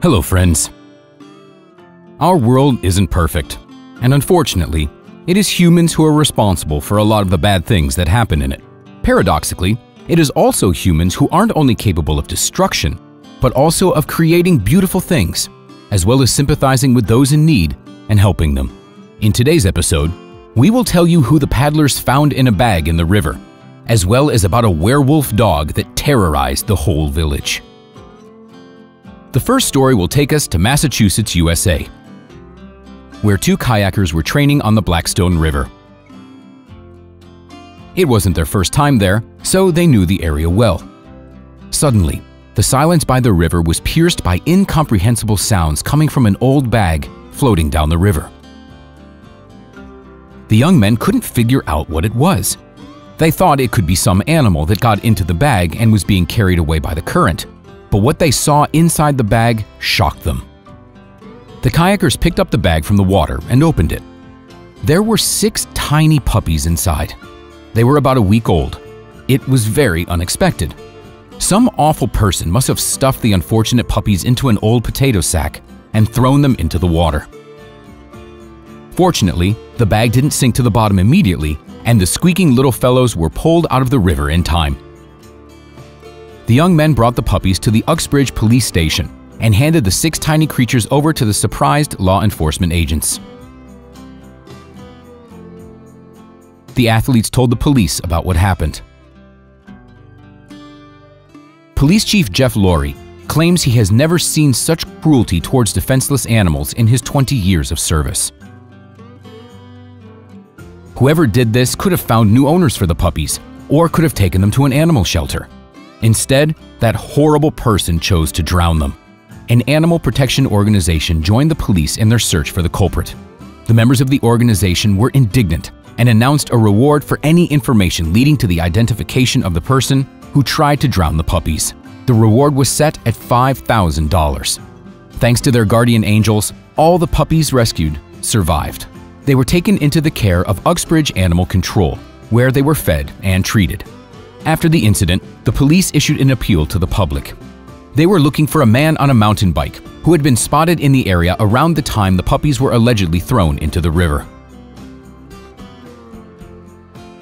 Hello, friends. Our world isn't perfect, and unfortunately, it is humans who are responsible for a lot of the bad things that happen in it. Paradoxically, it is also humans who aren't only capable of destruction, but also of creating beautiful things, as well as sympathizing with those in need and helping them. In today's episode, we will tell you who the paddlers found in a bag in the river, as well as about a werewolf dog that terrorized the whole village. The first story will take us to Massachusetts, USA, where two kayakers were training on the Blackstone River. It wasn't their first time there, so they knew the area well. Suddenly, the silence by the river was pierced by incomprehensible sounds coming from an old bag floating down the river. The young men couldn't figure out what it was. They thought it could be some animal that got into the bag and was being carried away by the current, but what they saw inside the bag shocked them. The kayakers picked up the bag from the water and opened it. There were 6 tiny puppies inside. They were about a week old. It was very unexpected. Some awful person must have stuffed the unfortunate puppies into an old potato sack and thrown them into the water. Fortunately, the bag didn't sink to the bottom immediately, and the squeaking little fellows were pulled out of the river in time. The young men brought the puppies to the Uxbridge police station and handed the 6 tiny creatures over to the surprised law enforcement agents. The athletes told the police about what happened. Police Chief Jeff Laurie claims he has never seen such cruelty towards defenseless animals in his 20 years of service. Whoever did this could have found new owners for the puppies or could have taken them to an animal shelter. Instead, that horrible person chose to drown them. An animal protection organization joined the police in their search for the culprit. The members of the organization were indignant and announced a reward for any information leading to the identification of the person who tried to drown the puppies. The reward was set at $5,000. Thanks to their guardian angels, all the puppies rescued survived. They were taken into the care of Uxbridge Animal Control, where they were fed and treated. After the incident, the police issued an appeal to the public. They were looking for a man on a mountain bike who had been spotted in the area around the time the puppies were allegedly thrown into the river.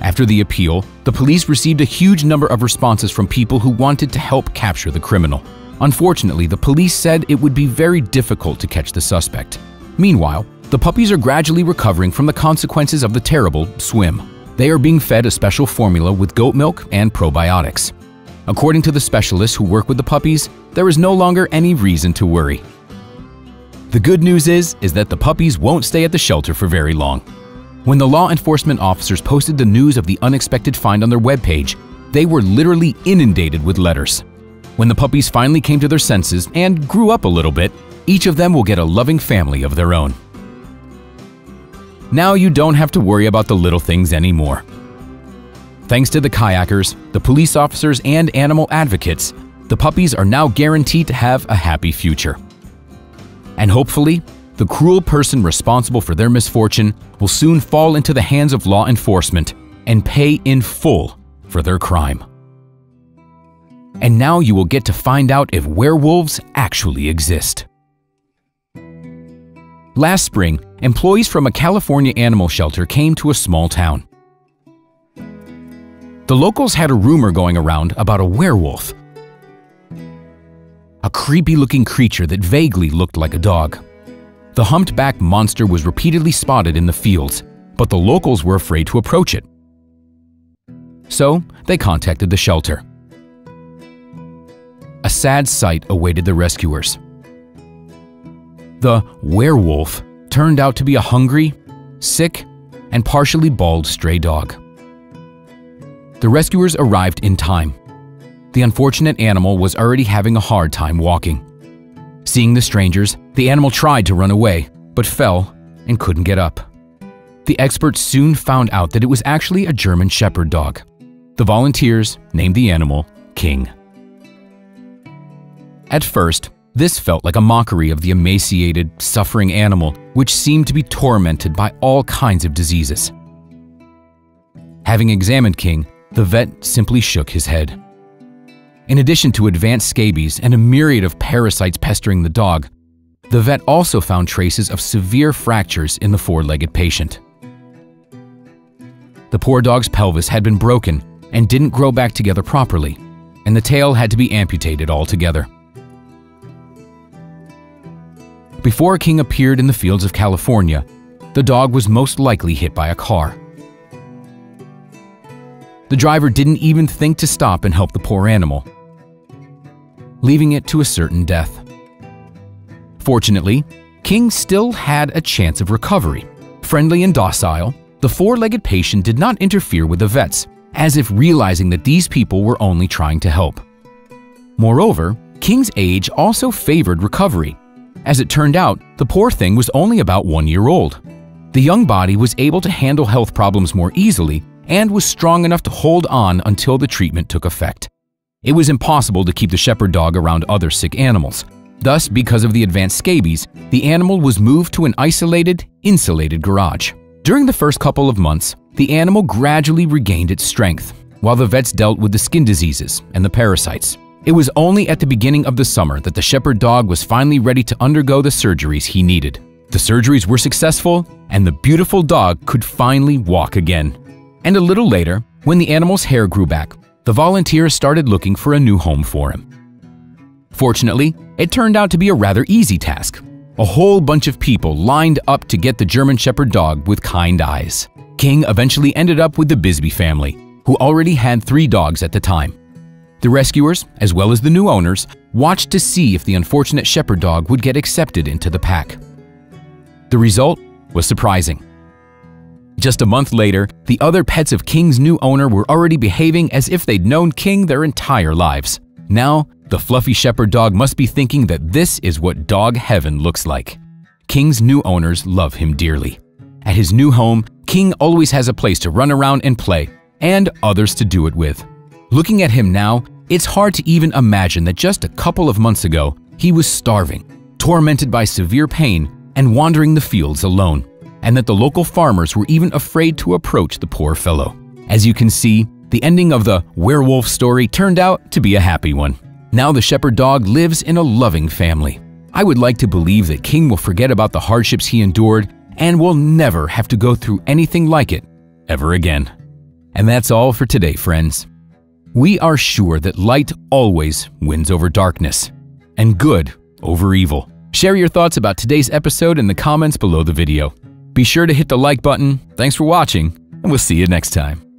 After the appeal, the police received a huge number of responses from people who wanted to help capture the criminal. Unfortunately, the police said it would be very difficult to catch the suspect. Meanwhile, the puppies are gradually recovering from the consequences of the terrible swim. They are being fed a special formula with goat milk and probiotics. According to the specialists who work with the puppies, there is no longer any reason to worry. The good news is that the puppies won't stay at the shelter for very long. When the law enforcement officers posted the news of the unexpected find on their webpage, they were literally inundated with letters. When the puppies finally came to their senses and grew up a little bit, each of them will get a loving family of their own. Now you don't have to worry about the little things anymore. Thanks to the kayakers, the police officers, and animal advocates, the puppies are now guaranteed to have a happy future. And hopefully, the cruel person responsible for their misfortune will soon fall into the hands of law enforcement and pay in full for their crime. And now you will get to find out if werewolves actually exist. Last spring, employees from a California animal shelter came to a small town. The locals had a rumor going around about a werewolf, a creepy-looking creature that vaguely looked like a dog. The humped-back monster was repeatedly spotted in the fields, but the locals were afraid to approach it. So they contacted the shelter. A sad sight awaited the rescuers. The werewolf turned out to be a hungry, sick, and partially bald stray dog. The rescuers arrived in time. The unfortunate animal was already having a hard time walking. Seeing the strangers, the animal tried to run away, but fell and couldn't get up. The experts soon found out that it was actually a German Shepherd dog. The volunteers named the animal King. At first, this felt like a mockery of the emaciated, suffering animal, which seemed to be tormented by all kinds of diseases. Having examined King, the vet simply shook his head. In addition to advanced scabies and a myriad of parasites pestering the dog, the vet also found traces of severe fractures in the four-legged patient. The poor dog's pelvis had been broken and didn't grow back together properly, and the tail had to be amputated altogether. Before King appeared in the fields of California, the dog was most likely hit by a car. The driver didn't even think to stop and help the poor animal, leaving it to a certain death. Fortunately, King still had a chance of recovery. Friendly and docile, the four-legged patient did not interfere with the vets, as if realizing that these people were only trying to help. Moreover, King's age also favored recovery. As it turned out, the poor thing was only about 1 year old. The young body was able to handle health problems more easily and was strong enough to hold on until the treatment took effect. It was impossible to keep the shepherd dog around other sick animals. Thus, because of the advanced scabies, the animal was moved to an isolated, insulated garage. During the first couple of months, the animal gradually regained its strength, while the vets dealt with the skin diseases and the parasites. It was only at the beginning of the summer that the shepherd dog was finally ready to undergo the surgeries he needed. The surgeries were successful, and the beautiful dog could finally walk again. And a little later, when the animal's hair grew back, the volunteers started looking for a new home for him. Fortunately, it turned out to be a rather easy task. A whole bunch of people lined up to get the German shepherd dog with kind eyes. King eventually ended up with the Bisbee family, who already had 3 dogs at the time. The rescuers, as well as the new owners, watched to see if the unfortunate shepherd dog would get accepted into the pack. The result was surprising. Just a month later, the other pets of King's new owner were already behaving as if they'd known King their entire lives. Now, the fluffy shepherd dog must be thinking that this is what dog heaven looks like. King's new owners love him dearly. At his new home, King always has a place to run around and play, and others to do it with. Looking at him now, it's hard to even imagine that just a couple of months ago, he was starving, tormented by severe pain, and wandering the fields alone, and that the local farmers were even afraid to approach the poor fellow. As you can see, the ending of the werewolf story turned out to be a happy one. Now the shepherd dog lives in a loving family. I would like to believe that King will forget about the hardships he endured and will never have to go through anything like it ever again. And that's all for today, friends. We are sure that light always wins over darkness, and good over evil. Share your thoughts about today's episode in the comments below the video. Be sure to hit the like button. Thanks for watching, and we'll see you next time.